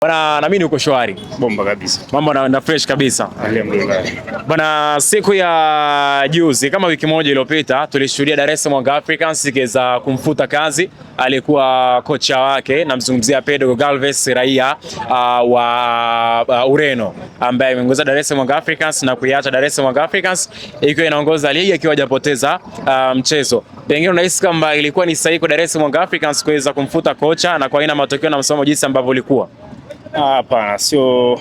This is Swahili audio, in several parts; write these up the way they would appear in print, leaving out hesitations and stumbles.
Bana, na mimi uko shwari. Bomba kabisa. Mambo na fresh kabisa. Alhamdulillah. Bana, siku ya juzi kama wiki moja iliyopita tulishuhudia Dar es Salaam Young Africans ikiweza kumfuta kazi alikuwa kocha wake, namzungumzia Pedro Goncalves, raia wa Ureno, ambaye ameongoza Dar es Salaam Young Africans na kuiacha Dar es Salaam Young Africans ikiwa inaongoza ligi ikiwa hajapoteza mchezo. Pengine unahisi kama ilikuwa ni sahihi kwa Dar es Salaam Young Africans kuweza kumfuta kocha na kwa aina matokeo na msomo jinsi ambavyo ulikuwa? Hapana, sio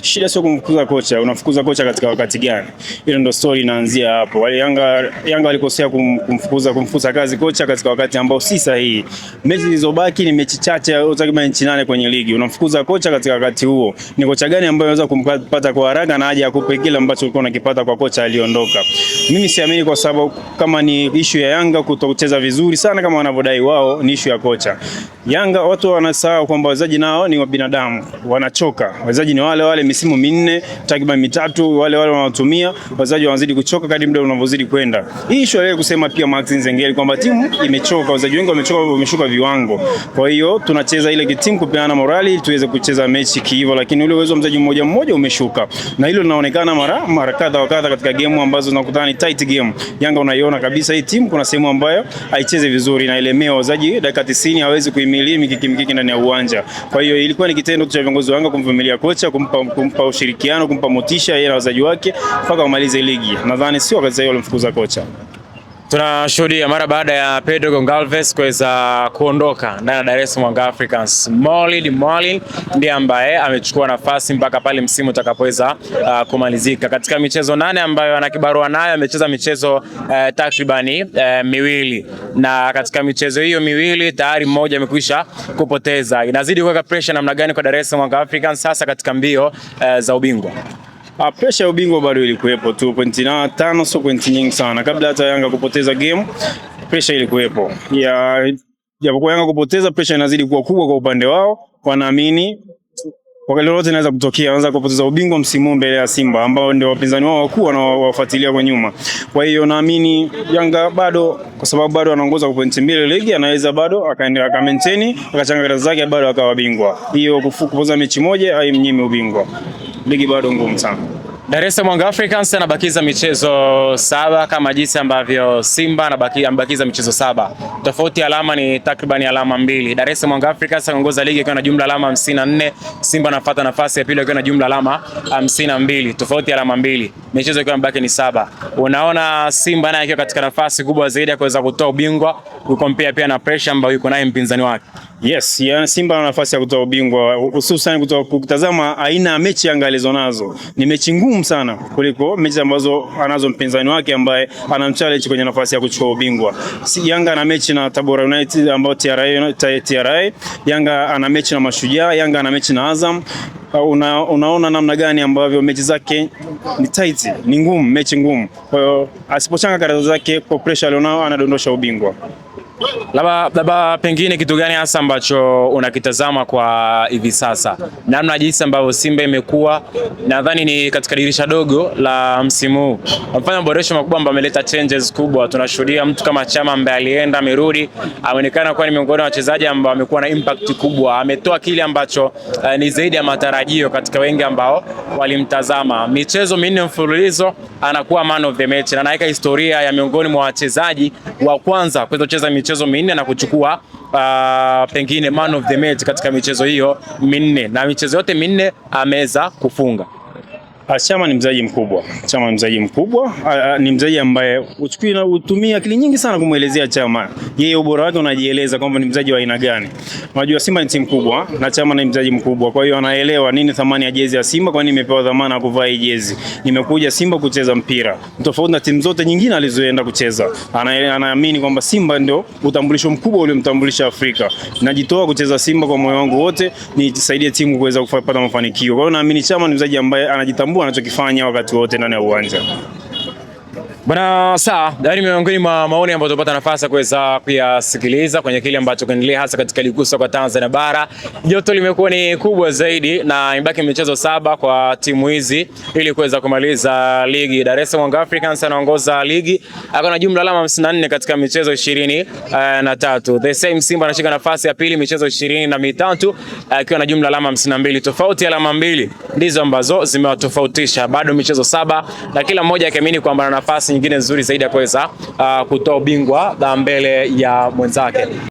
shida, sio kumfukuza kocha. Unafukuza kocha katika wakati gani? Ile ndio story inaanzia hapo. Wale Yanga walikosea kumfukuza kazi kocha katika wakati ambao si sahihi. Mechi zilizobaki ni mechi chache, takriban mechi 8 kwenye ligi. Unamfukuza kocha katika wakati huo. Ni kocha gani ambaye anaweza kumpata kwa haraka na aje akupe kile ambacho ulikuwa unakipata kwa kocha aliondoka? Mimi siamini, kwa sababu kama ni issue ya Yanga kutokucheza vizuri sana kama wanavyodai wao, ni issue ya kocha. Yanga watu wanasahau kwamba wachezaji nao ni binadamu, wanachoka. Wachezaji ni wale misimu minne takriban mitatu, wale wanaotumia wachezaji wanazidi kuchoka kadri muda unavyozidi kwenda. Hii issue ile kusema pia Max Nzengeli kwamba timu imechoka, wachezaji wengi wamechoka, wameshuka viwango. Kwa hiyo tunacheza ile timu kupeana morali tuweze kucheza mechi hivyo, lakini ule uwezo wa mchezaji mmoja umeshuka. Na hilo linaonekana mara kadha wa kadha katika game ambazo tunakutana ni tight game. Yanga unaiona kabisa hii timu kuna sehemu ambayo haicheze vizuri na ilemea wachezaji dakika 90 hawezi kuhimili mikiki ndani ya uwanja. Kwa hiyo ilikuwa ni kitendo cha viongozi wa Yanga kumvumilia kocha, kumpa ushirikiano, kumpa motisha yeye na wachezaji wake mpaka wamalize ligi. Nadhani sio wakati wale mfukuza kocha. Tunashuhudia mara baada ya Pedro Goncalves kuweza kuondoka ndani ya Dar es Salaam Young Africans, Maulid Mwalin ndiye ambaye amechukua nafasi mpaka pale msimu utakapoweza kumalizika. Katika michezo 8 ambayo ana kibarua nayo, amecheza michezo takribani miwili, na katika michezo hiyo miwili tayari mmoja amekwisha kupoteza. Inazidi kuweka pressure namna gani kwa Dar es Salaam Young Africans sasa katika mbio za ubingwa? Pressure ya ubingwa bado ilikuwepo tu, pointi 5 sio pointi nyingi sana. Kabla hata Yanga kupoteza game, pressure ilikuwepo. Japokuwa Yanga kupoteza, pressure inazidi kuwa kubwa kwa upande wao. Wanaamini wakati lolote inaweza kutokea, wanaweza kupoteza ubingwa msimu mbele ya Simba ambao ndio wapinzani wao wakuu na wafuatilia kwa nyuma. Kwa hiyo naamini Yanga bado, kwa sababu bado anaongoza kwa pointi 2 ligi, anaweza bado akaendelea ka maintain akachanga kazi zake bado akawa bingwa. Hiyo kufukuza mechi moja haimnyimi ubingwa. Ligi bado ngumu sana. Dar es Salaam Young Africans anabakiza michezo 7 kama jinsi ambavyo Simba anabakiza michezo 7. Tofauti ya alama ni takriban alama 2. Dar es Salaam Young Africans anaongoza ligi akiwa na jumla alama 54, Simba anafuata nafasi ya pili akiwa na jumla alama 52. Tofauti ya alama 2. Michezo ikiwa mbaki ni 7. Unaona Simba naye akiwa katika nafasi kubwa zaidi ya kuweza kutoa ubingwa, kukompea pia na pressure ambayo yuko naye mpinzani wake. Yes, ya Simba ana nafasi ya kutoa ubingwa, hususan kutazama aina ya mechi Yanga alizonazo. Ni mechi ngumu sana kuliko mechi ambazo anazo mpinzani wake ambaye anamchallenge kwenye nafasi ya kuchukua ubingwa. Yanga ana mechi na Tabora United ambao TRA, Yanga ana mechi na Mashujaa, Yanga ana mechi na Azam. Unaona namna gani ambavyo mechi zake ni tight, ni ngumu, mechi ngumu. Kwa hiyo asipochanga karata zake kwa pressure alionao anadondosha ubingwa. Labda pengine kitu gani hasa ambacho unakitazama kwa hivi sasa? Namna jinsi ambavyo Simba imekuwa, nadhani ni katika dirisha dogo la msimu huu. Wamefanya maboresho makubwa ambayo ameleta changes kubwa. Tunashuhudia mtu kama Chama ambaye alienda amerudi, ameonekana kuwa ni miongoni mwa wachezaji ambao amekuwa na impact kubwa. Ametoa kile ambacho ni zaidi ya matarajio katika wengi ambao walimtazama. Michezo 4 mfululizo anakuwa man of the match na anaweka historia ya miongoni mwa wachezaji wa kwanza kuweza kucheza michezo 4 na kuchukua pengine man of the match katika michezo hiyo 4, na michezo yote 4 ameweza kufunga. Chama ni mchezaji mkubwa. Chama ni mchezaji mkubwa. Ni mchezaji ambaye utumia akili nyingi sana kumuelezea Chama. Yeye ubora wake unajieleza kwamba ni mchezaji wa aina gani. Unajua Simba ni timu kubwa na Chama ni mchezaji mkubwa. Kwa hiyo anaelewa nini thamani ya jezi ya Simba, kwa nini imepewa dhamana ya kuvaa hii jezi. Nimekuja Simba kucheza mpira. Tofauti na timu zote nyingine alizoenda kucheza. Anaamini kwamba Simba ndio utambulisho mkubwa uliomtambulisha Afrika. Najitoa kucheza Simba kwa moyo wangu wote, nisaidie timu kuweza kupata mafanikio. Kwa hiyo naamini Chama ni mchezaji ambaye anajitambua anachokifanya wakati wote ndani ya uwanja. Bwana sawa, ni miongoni mwa maoni ambayo tupata nafasi ya kuweza kuyasikiliza kwenye kile ambacho kinaendelea hasa katika ligi kuu kwa Tanzania bara. Joto limekuwa ni kubwa zaidi na imebaki michezo 7 kwa timu hizi ili kuweza kumaliza ligi. Dar es Salaam Africans anaongoza ligi akiwa na jumla alama 54 katika michezo 23. The same Simba anashika nafasi ya pili michezo 23 akiwa na jumla alama 52. Tofauti alama 2 ndizo ambazo zimewatofautisha. Bado michezo 7 na kila mmoja akiamini kwamba ana nafasi nyingine nzuri zaidi ya kuweza kutoa ubingwa mbele ya mwenzake.